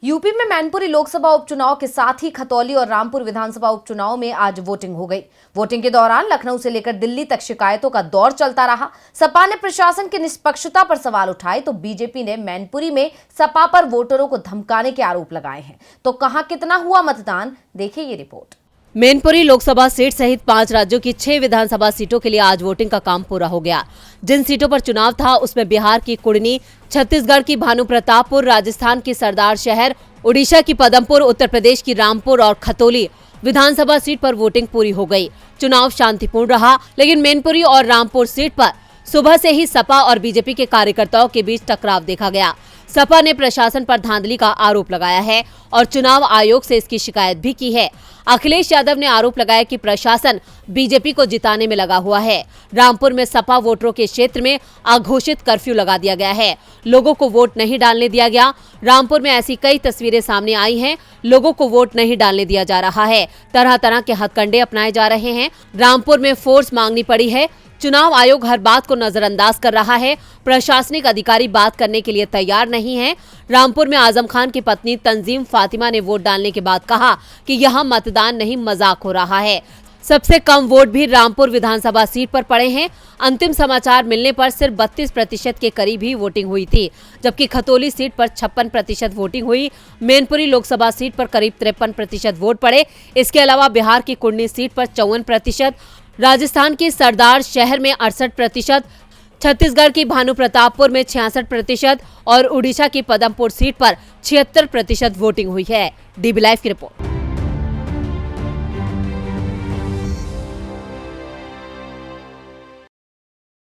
UP में मैनपुरी लोकसभा उपचुनाव के साथ ही खतौली और रामपुर विधानसभा उपचुनाव में आज वोटिंग हो गई। वोटिंग के दौरान लखनऊ से लेकर दिल्ली तक शिकायतों का दौर चलता रहा। सपा ने प्रशासन की निष्पक्षता पर सवाल उठाए तो बीजेपी ने मैनपुरी में सपा पर वोटरों को धमकाने के आरोप लगाए हैं। तो कहां कितना हुआ मतदान, देखिए ये रिपोर्ट। मैनपुरी लोकसभा सीट सहित 5 राज्यों की 6 विधानसभा सीटों के लिए आज वोटिंग का काम पूरा हो गया। जिन सीटों पर चुनाव था उसमें बिहार की कुड़नी, छत्तीसगढ़ की भानुप्रतापपुर, राजस्थान की सरदार शहर, उड़ीसा की पदमपुर, उत्तर प्रदेश की रामपुर और खतौली विधानसभा सीट पर वोटिंग पूरी हो गई। चुनाव शांतिपूर्ण रहा, लेकिन मैनपुरी और रामपुर सीट पर सुबह से ही सपा और बीजेपी के कार्यकर्ताओं के बीच टकराव देखा गया। सपा ने प्रशासन पर धांधली का आरोप लगाया है और चुनाव आयोग से इसकी शिकायत भी की है। अखिलेश यादव ने आरोप लगाया कि प्रशासन बीजेपी को जिताने में लगा हुआ है। रामपुर में सपा वोटरों के क्षेत्र में अघोषित कर्फ्यू लगा दिया गया है, लोगों को वोट नहीं डालने दिया गया। रामपुर में ऐसी कई तस्वीरें सामने आई हैं, लोगों को वोट नहीं डालने दिया जा रहा है, तरह तरह के हथकंडे अपनाए जा रहे हैं। रामपुर में फोर्स मांगनी पड़ी है। चुनाव आयोग हर बात को नजरअंदाज कर रहा है, प्रशासनिक अधिकारी बात करने के लिए तैयार नहीं है। रामपुर में आजम खान की पत्नी तंजीम फातिमा ने वोट डालने के बाद कहा कि यहां मतदान नहीं, मजाक हो रहा है। सबसे कम वोट भी रामपुर विधानसभा सीट पर पड़े हैं। अंतिम समाचार मिलने पर सिर्फ 32% के करीब ही वोटिंग हुई थी, जबकि खतौली सीट पर 56% वोटिंग हुई। मैनपुरी लोकसभा सीट पर करीब 53% वोट पड़े। इसके अलावा बिहार की कुड़नी सीट पर 54%, राजस्थान की सरदार शहर में 68%, छत्तीसगढ़ की भानुप्रतापपुर में 66% और उड़ीसा की पदमपुर सीट पर 76% वोटिंग हुई है। डीबी लाइव की रिपोर्ट।